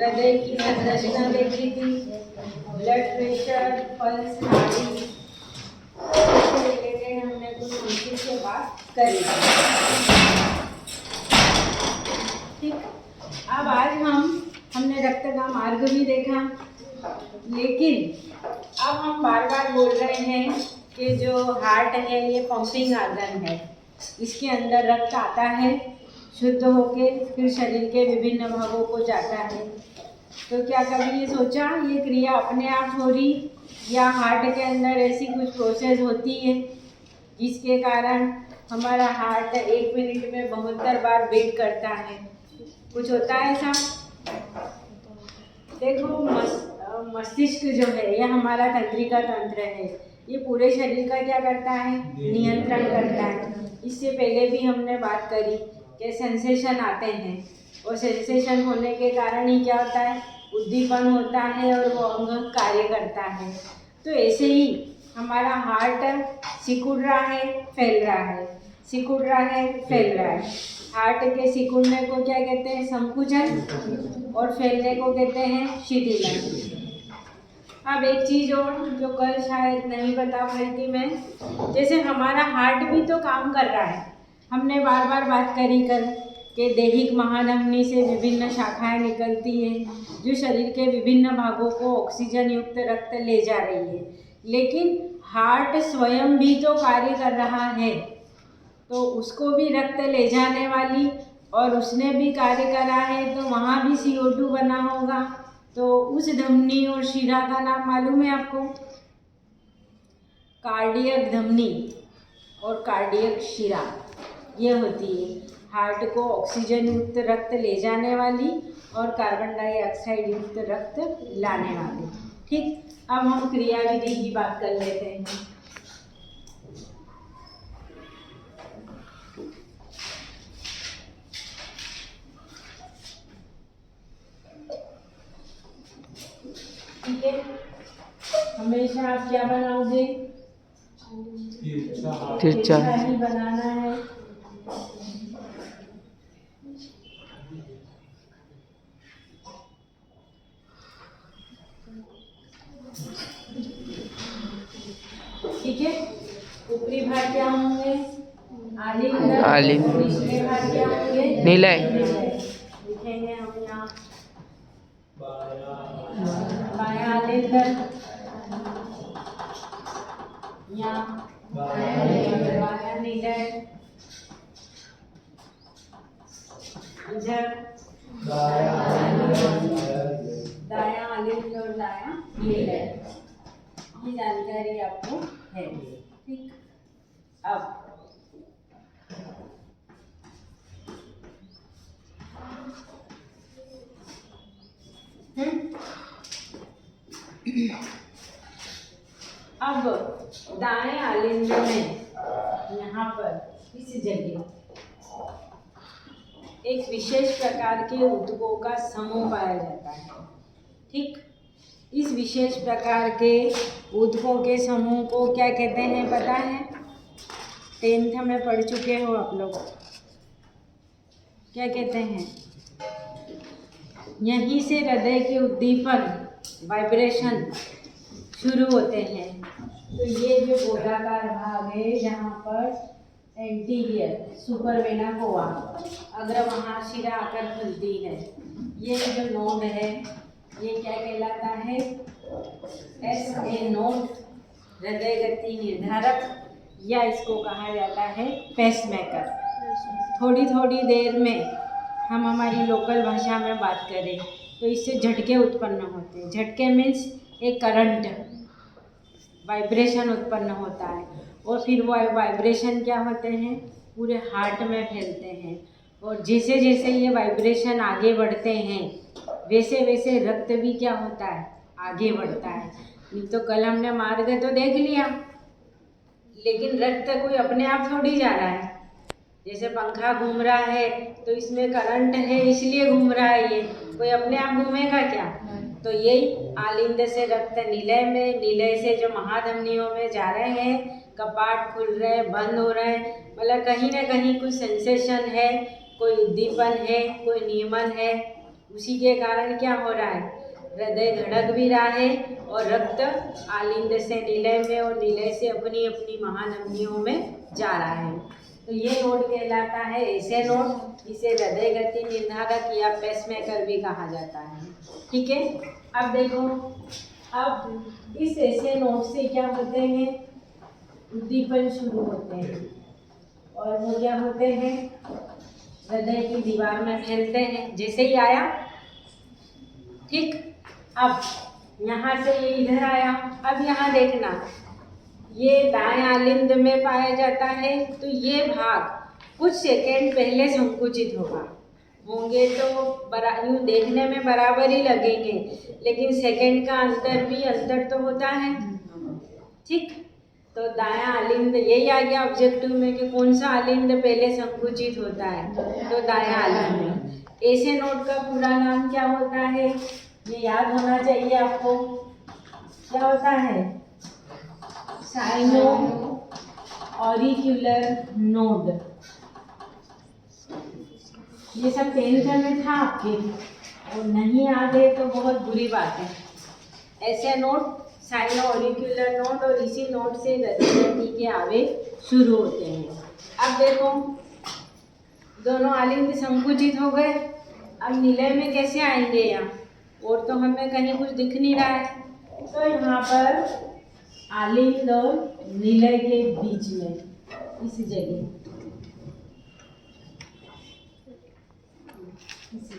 हृदय की संरचना देखी थी, ब्लड प्रेशर, पल्स, नाड़ी से रिलेटेड हमने कुछ मुश्किल से बात करी। ठीक, अब आज हमने रक्त का मार्ग भी देखा, लेकिन अब हम बार बार बोल रहे हैं कि जो हार्ट है ये पंपिंग आर्गन है, इसके अंदर रक्त आता है, शुद्ध होके फिर शरीर के विभिन्न भागों को जाता है। तो क्या कभी ये सोचा ये क्रिया अपने आप हो रही या हार्ट के अंदर ऐसी कुछ प्रोसेस होती है जिसके कारण हमारा हार्ट 1 मिनट में 72 बार बीट करता है? कुछ होता है ऐसा? देखो, मस्तिष्क जो है यह हमारा तंत्रिका तंत्र है, ये पूरे शरीर का क्या करता है? नियंत्रण करता है। इससे पहले भी हमने बात करी कि सेंसेशन आते हैं और सेंसेशन होने के कारण ही क्या होता है? उद्दीपन होता है और वो अंग कार्य करता है। तो ऐसे ही हमारा हार्ट सिकुड़ रहा है, फैल रहा है, सिकुड़ रहा है, फैल रहा है। हार्ट के सिकुड़ने को क्या कहते हैं? संकुचन, और फैलने को कहते हैं शिथिलन। अब एक चीज़ और जो कल शायद नहीं बता पाई थी मैं, जैसे हमारा हार्ट भी तो काम कर रहा है। हमने बार बार बात करी कल कि दैहिक महाधमनी से विभिन्न शाखाएं निकलती हैं जो शरीर के विभिन्न भागों को ऑक्सीजन युक्त रक्त ले जा रही है, लेकिन हार्ट स्वयं भी तो कार्य कर रहा है, तो उसको भी रक्त ले जाने वाली और उसने भी कार्य करा है तो वहाँ भी CO2 बना होगा। तो उस धमनी और शिरा का नाम मालूम है आपको? कार्डियक धमनी और कार्डियक शिरा ये होती है हार्ट को ऑक्सीजन युक्त रक्त ले जाने वाली और कार्बन डाइऑक्साइड युक्त रक्त लाने वाली। ठीक, अब हम क्रियाविधि की बात कर लेते हैं। ठीक है, हमेशा आप क्या बनाओगे? तिरछा ही बनाना है। ठीक है, ऊपरी भाग क्या होंगे? आलिंद, निचले भाग क्या होंगे? निलय। लिखेंगे हम यहाँ बायां आलिंद, यहाँ बायां निलय, इधर दायां आलिंद और दायां निलय। ये जानकारी आपको है। ठीक, अब दाएं आलिंद में यहाँ पर इस जगह एक विशेष प्रकार के ऊतकों का समूह पाया जाता है। ठीक, इस विशेष प्रकार के ऊतकों के समूह को क्या कहते हैं पता है? 10th में पढ़ चुके हो आप लोग। क्या कहते हैं? यहीं से हृदय के उद्दीपन वाइब्रेशन शुरू होते हैं। तो ये जो गोलाकार भाग है जहाँ पर एंटीरियर सुपरवेना कोआ अग्र महाशिरा आकर खुलती है, ये जो नोड है ये क्या कहलाता है? SA नोड, हृदय गति निर्धारक, या इसको कहा जाता है पेसमेकर। थोड़ी थोड़ी देर में हम हमारी लोकल भाषा में बात करें तो इससे झटके उत्पन्न होते हैं। झटके मीन्स एक करंट, वाइब्रेशन उत्पन्न होता है और फिर वो वाइब्रेशन क्या होते हैं? पूरे हार्ट में फैलते हैं। और जैसे जैसे ये वाइब्रेशन आगे बढ़ते हैं वैसे वैसे रक्त भी क्या होता है? आगे बढ़ता है। नहीं तो कल हमने मार्ग तो देख लिया, लेकिन रक्त कोई अपने आप थोड़ी जा रहा है। जैसे पंखा घूम रहा है तो इसमें करंट है इसलिए घूम रहा है, ये कोई अपने आप घूमेगा क्या? तो यही आलिंद से रक्त निलय में, निलय से जो महाधमनियों में जा रहे हैं, कपाट खुल रहे हैं, बंद हो रहे हैं, मतलब कहीं ना कहीं कुछ सेंसेशन है, कोई उद्दीपन है, कोई नियमन है, उसी के कारण क्या हो रहा है, हृदय धड़क भी रहा है और रक्त आलिंद से निलय में और निलय से अपनी अपनी महाधमनियों में जा रहा है। तो ये नोड कहलाता है ऐसे नोड। इसे हृदय गति निर्धारक या पेसमेकर भी कहा जाता है। ठीक है, अब देखो, अब इस ऐसे नोड से क्या होते हैं, उद्दीपन शुरू होते हैं और वो क्या होते हैं, हृदय की दीवार में फैलते हैं जैसे ही आया। ठीक, अब यहाँ से ये इधर आया। अब यहाँ देखना, ये दाएं आलिंद में पाया जाता है, तो ये भाग कुछ सेकंड पहले संकुचित होंगे तो यूँ देखने में बराबर ही लगेंगे, लेकिन सेकंड का अंतर तो होता है। ठीक, तो दायां आलिंद यही आ गया ऑब्जेक्टिव में कि कौन सा आलिंद पहले संकुचित होता है, तो दायां आलिंद। ऐसे नोड का पूरा नाम क्या होता है, ये याद होना चाहिए आपको। क्या होता है, साइनो ऑरिक्यूलर नोड। ये सब 10th में था आपके, और नहीं आ गए तो बहुत बुरी बात है। ऐसे नोड साइनो ऑरिक्यूलर नोड, और इसी नोड से हृदय गति के आवेग शुरू होते हैं। अब देखो, दोनों आलिंद संकुचित हो गए। अब निलय में कैसे आएंगे यहाँ, और तो हमें कहीं कुछ दिख नहीं रहा है। तो यहाँ पर आलिंद और निलय के बीच में इस जगह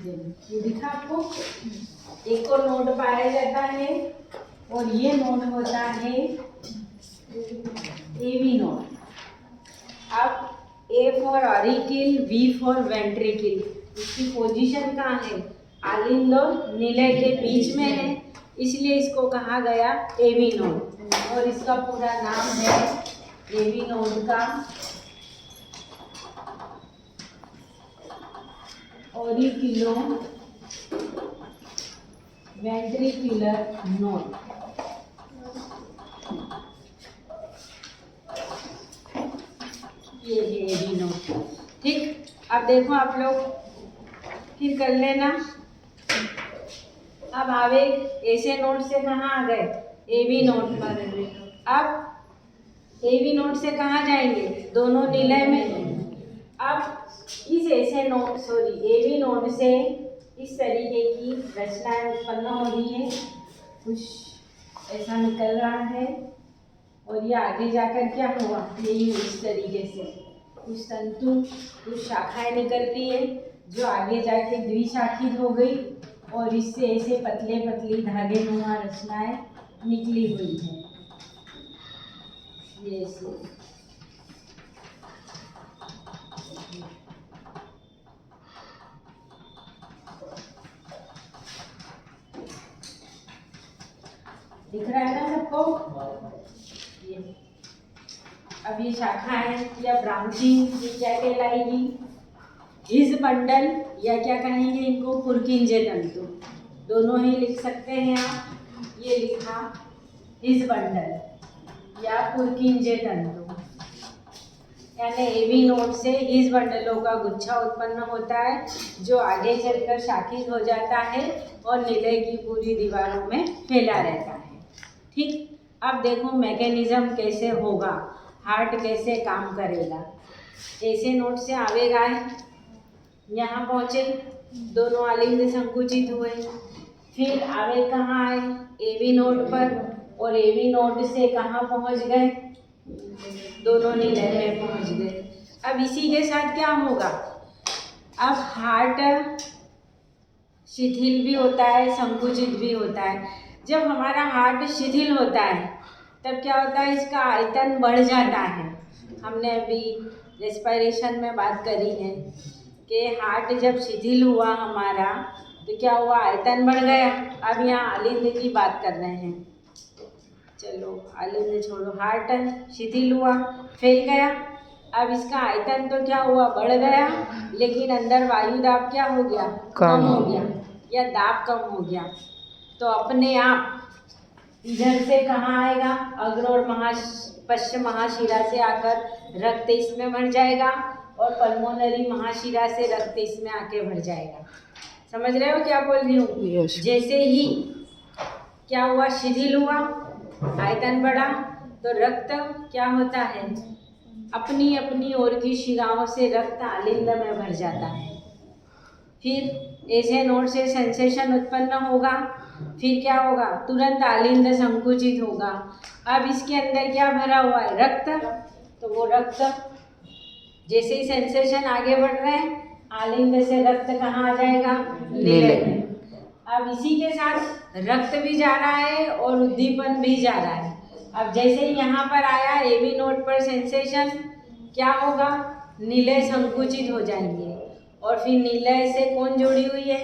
ये दिखा आपको, एक और नोड पाया जाता है और ये नोड होता है एवी नोड। अब A for auricle, B for ventricle. इसकी पोजीशन कहाँ है, आलिंद और निलय के बीच में है, इसलिए इसको कहा गया एवी नोड। और इसका पूरा नाम है एवी नोड का ऑरिक्यूलो वेंट्रिकुलर नोड। ये है एवी नोड। ठीक, अब देखो आप लोग फिर कर लेना। अब आवेग ऐसे नोड से कहाँ आ गए, एवी नोड पर। अब एवी नोड से कहाँ जाएंगे, दोनों निलय में। अब इस ऐसे नोड एवी नोड से इस तरीके की रचनाएं उत्पन्न हो रही है, कुछ ऐसा निकल रहा है, और ये आगे जाकर क्या हुआ, यही इस तरीके से कुछ तंतु, कुछ शाखाएं निकल रही है, जो आगे जाके द्विशाखित हो गई, और इससे ऐसे पतले पतली धागे नुमा रचनाएं निकली हुई है। ये ऐसे दिख रहा है ना सबको। ये अब ये शाखाएं या ब्रांचिंग ये क्या कहलाएगी, हिज बंडल, या क्या कहेंगे इनको, पुरकिंजे तंतु। दोनों ही लिख सकते हैं आप। ये लिखा हिज बंडल या पुरकिंजे तंतु, यानी एवी नोड से हिज बंडलों का गुच्छा उत्पन्न होता है, जो आगे चलकर शाखित हो जाता है और निलय की पूरी दीवारों में फैला रहता है। ठीक, अब देखो मैकेनिज्म कैसे होगा, हार्ट कैसे काम करेगा। ऐसे नोड से आवेग आए, यहाँ पहुँचे, दोनों आलिंद संकुचित हुए, फिर आवेग कहाँ आए, एवी नोड पर, और एवी नोड से कहाँ पहुँच गए, दोनों निलय में पहुँच गए। अब इसी के साथ क्या होगा, अब हार्ट शिथिल भी होता है, संकुचित भी होता है। जब हमारा हार्ट शिथिल होता है तब क्या होता है, इसका आयतन बढ़ जाता है। हमने अभी रेस्पिरेशन में बात करी है कि हार्ट जब शिथिल हुआ हमारा तो क्या हुआ, आयतन बढ़ गया। अब यहाँ आलिंद की बात कर रहे हैं, चलो आलिंद छोड़ो, हार्ट शिथिल हुआ, फैल गया। अब इसका आयतन तो क्या हुआ, बढ़ गया, लेकिन अंदर वायु दाब क्या हो गया, कम हो गया, या दाब कम हो गया। तो अपने आप इधर से कहाँ आएगा, अग्र और पश्चिम महाशिरा से आकर रक्त इसमें भर जाएगा, और पल्मोनरी महाशिरा से रक्त इसमें आके भर जाएगा। समझ रहे हो क्या बोल रही हूँ? Yes. जैसे ही क्या हुआ, शिथिल हुआ, आयतन बढ़ा, तो रक्त क्या होता है, अपनी अपनी ओर की शिराओं से रक्त आलिंद में भर जाता है। फिर ऐसे नोड से सेंसेशन उत्पन्न होगा, फिर क्या होगा, तुरंत आलिंद संकुचित होगा। अब इसके अंदर क्या भरा हुआ है, रक्त, तो वो रक्त जैसे ही सेंसेशन आगे बढ़ रहे हैं, आलिंद से रक्त कहाँ आ जाएगा, नीले में। अब इसी के साथ रक्त भी जा रहा है और उद्दीपन भी जा रहा है। अब जैसे ही यहाँ पर आया एबी नोड पर सेंसेशन, क्या होगा, नीले संकुचित हो जाएंगे और फिर नीले से कौन जुड़ी हुई है,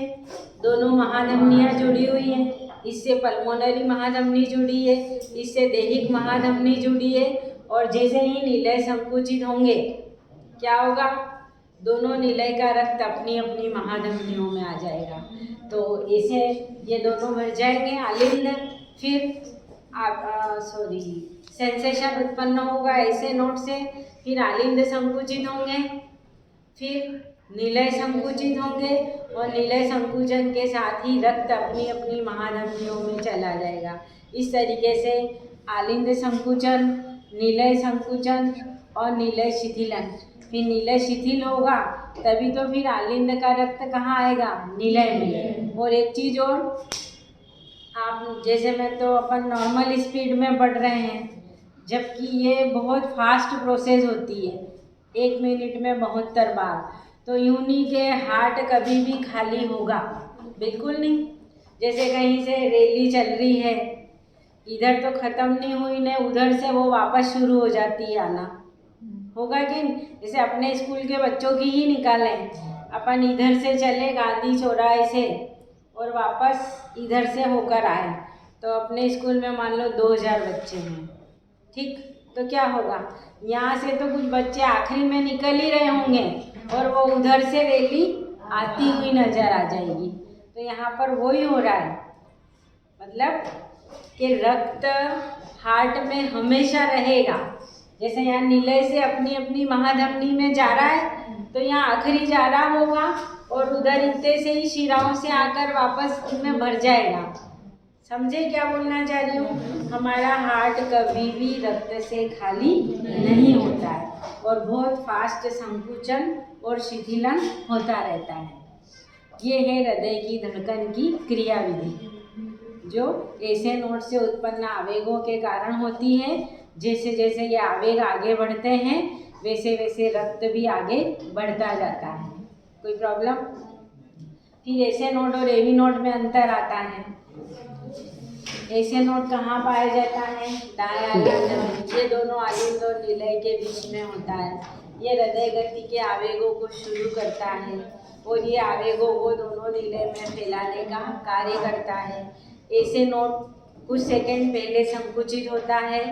दोनों महाधमनियाँ जुड़ी हुई हैं। इससे पल्मोनरी महाधमनी जुड़ी है, इससे दैहिक महाधमनी जुड़ी है। और जैसे ही नीले संकुचित होंगे, क्या होगा, दोनों नीले का रक्त अपनी अपनी महाधमनियों में आ जाएगा। तो ऐसे ये दोनों भर जाएंगे आलिंद, फिर सेंसेशन उत्पन्न होगा ऐसे नोड से, फिर आलिंद संकुचित होंगे, फिर नीलय संकुचित होंगे और नीलय संकुचन के साथ ही रक्त अपनी अपनी महाधमनियों में चला जाएगा। इस तरीके से आलिंद संकुचन, नीलय संकुचन और नीलय शिथिलन। फिर नीलय शिथिल होगा तभी तो फिर आलिंद का रक्त कहाँ आएगा, नीलय में। और एक चीज़ और, आप जैसे में तो अपन नॉर्मल स्पीड में बढ़ रहे हैं, जबकि ये बहुत फास्ट प्रोसेस होती है, 1 मिनट में 72 बार। तो यूं नहीं के हार्ट कभी भी खाली होगा, बिल्कुल नहीं। जैसे कहीं से रैली चल रही है, इधर तो ख़त्म नहीं हुई ने, उधर से वो वापस शुरू हो जाती है आना, होगा कि जैसे अपने स्कूल के बच्चों की ही निकालें, अपन इधर से चले गांधी चौराहे से और वापस इधर से होकर आए, तो अपने स्कूल में मान लो 2000 बच्चे हैं, ठीक, तो क्या होगा, यहाँ से तो कुछ बच्चे आखिरी में निकल ही रहे होंगे और वो उधर से रैली आती हुई नज़र आ जाएगी। तो यहाँ पर वही हो रहा है, मतलब कि रक्त हार्ट में हमेशा रहेगा। जैसे यहाँ नीले से अपनी अपनी महाधमनी में जा रहा है, तो यहाँ आखिरी जा रहा होगा और उधर इतने से ही शिराओं से आकर वापस उनमें भर जाएगा। समझे क्या बोलना चाह रही हूँ? हमारा हार्ट कभी भी रक्त से खाली नहीं होता है और बहुत फास्ट संकुचन और शिथिलन होता रहता है। ये है हृदय की धड़कन की क्रियाविधि, जो ऐसे नोड से उत्पन्न आवेगों के कारण होती है। जैसे जैसे ये आवेग आगे बढ़ते हैं, वैसे वैसे रक्त भी आगे बढ़ता जाता है। कोई प्रॉब्लम? फिर ऐसे नोड और एवी नोड में अंतर आता है। ऐसे नोड कहाँ पाया जाता है? दाएं आलिंद में। ये दोनों आलिंद और निलय के बीच में होता है। ये हृदय गति के आवेगों को शुरू करता है और ये आवेगों को दोनों निलय में फैलाने का कार्य करता है। ऐसे नोड कुछ सेकंड पहले संकुचित होता है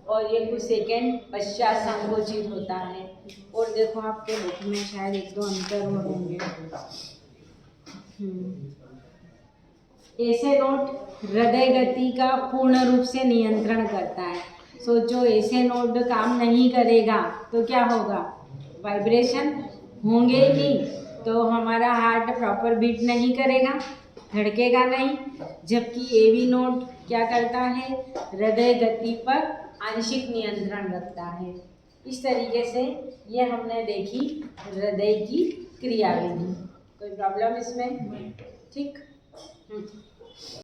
और ये कुछ सेकंड पश्चात संकुचित होता है। और देखो आपके बुक में शायद 1-2 अंतर होंगे। ऐसे नोड हृदय गति का पूर्ण रूप से नियंत्रण करता है। सोचो ऐसे नोड काम नहीं करेगा तो क्या होगा? वाइब्रेशन होंगे ही नहीं, तो हमारा हार्ट प्रॉपर बीट नहीं करेगा, धड़केगा नहीं। जबकि एवी नोड क्या करता है? हृदय गति पर आंशिक नियंत्रण रखता है। इस तरीके से ये हमने देखी हृदय की क्रियाविधि। कोई प्रॉब्लम इसमें? ठीक।